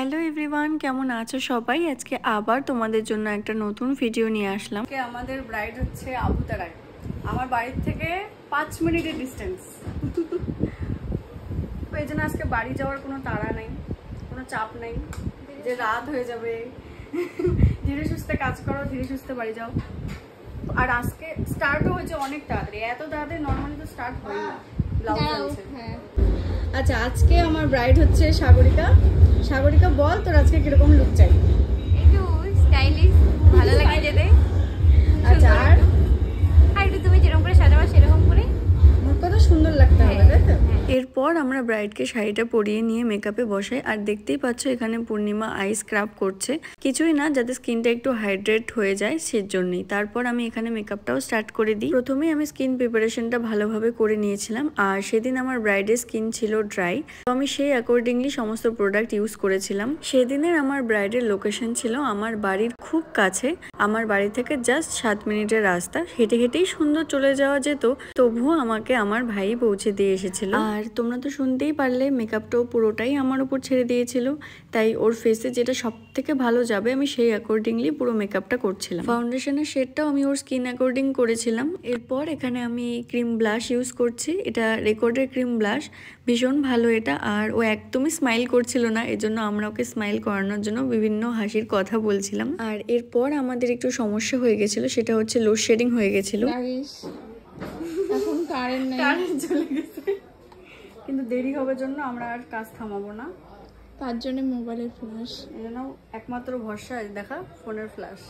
Hello everyone, কেমন আছো সবাই? আজকে আবার তোমাদের জন্য একটা নতুন ভিডিও নিয়ে আসলাম। আমাদের ব্রাইড হচ্ছে আবুতারায়, আমার বাড়ির থেকে 5 মিনিটের ডিস্টেন্স। তো এই জন্য আজকে বাড়ি যাওয়ার কোনো তাড়া নেই, কোনো চাপ নেই যে রাত হয়ে যাবে। ধীরে সুস্থে কাজ করো, ধীরে সুস্থে বাড়ি যাও। আর আজকে স্টার্টও হয়েছে অনেক তাড়াতাড়ি, এত তাড়াতাড়ি নর্মালি তো স্টার্ট হয় না। ব্লাউজ আছে। আচ্ছা, আজকে আমার ব্রাইড হচ্ছে সাগরিকা। সাগরিকা, বল তোর আজকে কিরকম লুক চাই? একটু স্টাইলিশ, ভালো লাগে যেতে। আচ্ছা, আর একটু তুমি যেরকম করে সাজাবা সেরকম করে কত সুন্দর লাগতে হবে, তাই তো? এরপর আমরা ব্রাইডকে শাড়িটা পরিয়ে নিয়ে মেকআপে বসাই। আর দেখতেই পাচ্ছ এখানে পূর্ণিমা আই স্ক্রাব করছে, কিছুই না, যাতে স্কিনটা একটু হাইড্রেট হয়ে যায় সেজন্যই। তারপর আমি এখানে মেকআপটাও স্টার্ট করে দিই। প্রথমেই আমি স্কিন প্রিপারেশনটা ভালোভাবে করে নিয়েছিলাম, আর সেদিন আমার ব্রাইডের স্কিন ছিল ড্রাই, তো আমি সেই অ্যাকর্ডিংলি সমস্ত প্রোডাক্ট ইউজ করেছিলাম। সেদিনের আমার ব্রাইডের লোকেশন ছিল আমার বাড়ির খুব কাছে, আমার বাড়ি থেকে জাস্ট 7 মিনিটের রাস্তা, হেঁটে হেঁটেই সুন্দর চলে যাওয়া যেত। তবুও আমাকে আমার ভাই পৌঁছে দিয়ে এসেছিল। আর তোমরা তো শুনতেই পারলে, মেকআপটাও পুরোটাই আমার উপর ছেড়ে দিয়েছিল, তাই ওর ফেসে যেটা সব থেকে ভালো যাবে আমি সেই অ্যাকর্ডিংলি পুরো মেকআপটা করছিলাম। ফাউন্ডেশনের শেডটাও আমি ওর স্কিন অ্যাকর্ডিং করেছিলাম। এরপর এখানে আমি ক্রিম ব্লাশ ইউজ করছি, এটা রেকর্ডের ক্রিম ব্লাশ, ভীষণ ভালো এটা। আর ও একদমই স্মাইল করছিল না, এজন্য আমরা ওকে স্মাইল করানোর জন্য বিভিন্ন হাসির কথা বলছিলাম। আর এরপর আমাদের একটু সমস্যা হয়ে গেছিল, সেটা হচ্ছে লোডশেডিং হয়ে গেছিল। এখন কারেন্ট নেই, কারেন্ট চলে গেছে, কিন্তু দেরি হবার জন্য আমরা আর কাজ থামাবো না। তার জন্য মোবাইলের ফ্ল্যাশ, এই জন্য একমাত্র ভরসা দেখা ফোনের ফ্ল্যাশ।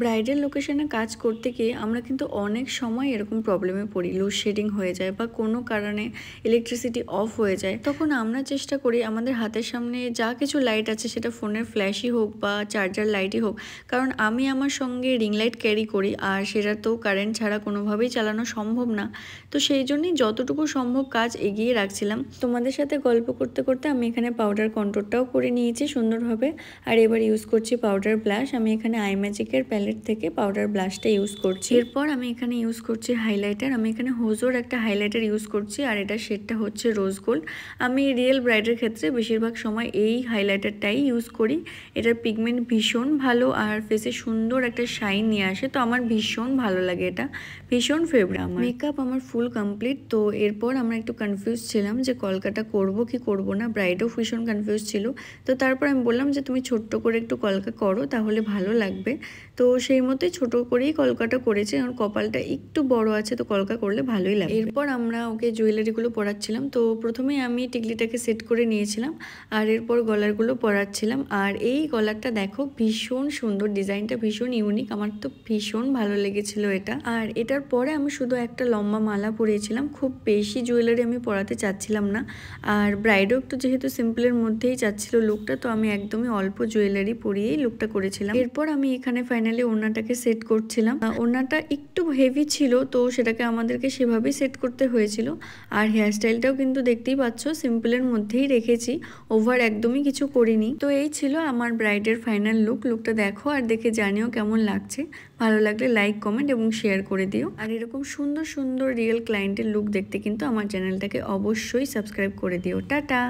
ব্রাইডাল লোকেশনে কাজ করতে গিয়ে আমরা কিন্তু অনেক সময় এরকম প্রবলেমে পড়ি, লোডশেডিং হয়ে যায় বা কোনো কারণে ইলেকট্রিসিটি অফ হয়ে যায়। তখন আমরা চেষ্টা করি আমাদের হাতের সামনে যা কিছু লাইট আছে, সেটা ফোনের ফ্ল্যাশই হোক বা চার্জার লাইটই হোক, কারণ আমি আমার সঙ্গে রিং লাইট ক্যারি করি, আর সেটা তো কারেন্ট ছাড়া কোনোভাবেই চালানো সম্ভব না। তো সেই জন্যই যতটুকু সম্ভব কাজ এগিয়ে রাখছিলাম। তোমাদের সাথে গল্প করতে করতে আমি এখানে পাউডার কন্ট্রোলটাও করে নিয়েছি সুন্দরভাবে। আর এবার ইউজ করছি পাউডার ব্লাশ। আমি এখানে আই ম্যাজিকের থেকে পাউডার ব্লাশটা ইউজ করছি। এরপর আমি এখানে ইউজ করছি হাইলাইটার। আমি এখানে হোজোর একটা হাইলাইটার ইউজ করছি, আর এটা শেডটা হচ্ছে রোজ গোল্ড। আমি রিয়েল ব্রাইডের ক্ষেত্রে বেশিরভাগ সময় এই হাইলাইটারটাই ইউজ করি। এটার পিগমেন্ট ভীষণ ভালো, আর ফেসে সুন্দর একটা শাইন নিয়ে আসে, তো আমার ভীষণ ভালো লাগে, এটা ভীষণ ফেভারিট আমার। মেকআপ আমার ফুল কমপ্লিট। তো এরপর আমরা একটু কনফিউজ ছিলাম যে কলকাটা করব কি করব না, ব্রাইডও ভীষণ কনফিউজ ছিল। তো তারপর আমি বললাম যে তুমি ছোট্ট করে একটু কলকা করো, তাহলে ভালো লাগবে। তো সেই মতোই ছোট করেই কলকাটা করেছে, কারণ কপালটা একটু বড় আছে, তো কলকা করলে ভালোই লাগে। এরপর আমরা ওকে জুয়েলারিগুলো পরাচ্ছিলাম। তো প্রথমেই আমি টিকলিটাকে সেট করে নিয়েছিলাম, আর এরপর গলারগুলো পরাচ্ছিলাম। আর এই গলারটা দেখো, ভীষণ সুন্দর, ডিজাইনটা ভীষণ ইউনিক, আমার তো ভীষণ ভালো লেগেছিল এটা। আর এটার পরে আমি শুধু একটা লম্বা মালা পরিয়েছিলাম, খুব বেশি জুয়েলারি আমি পরাতে চাচ্ছিলাম না। আর ব্রাইডও একটু যেহেতু সিম্পলের মধ্যেই চাচ্ছিল লুকটা, তো আমি একদমই অল্প জুয়েলারি পরিয়েই লুকটা করেছিলাম। এরপর আমি এখানে ফাইনালি ওড়নাটাকে সেট করছিলাম। ওড়নাটা একটু হেভি ছিল, তো সেটাকে আমাদেরকে সেভাবেই সেট করতে হয়েছিল। আর হেয়ারস্টাইলটাও কিন্তু দেখতেই পাচ্ছ সিম্পলের মধ্যেই রেখেছি, ওভার একদমই কিছু করিনি। তো এই ছিল আমার ব্রাইডের ফাইনাল লুক। লুকটা দেখো আর দেখে জানিও কেমন লাগছে। ভালো লাগলে লাইক, কমেন্ট এবং শেয়ার করে দিও। আর এরকম সুন্দর সুন্দর রিয়েল ক্লায়েন্টের লুক দেখতে কিন্তু আমার চ্যানেলটাকে অবশ্যই সাবস্ক্রাইব করে দিও। টাটা।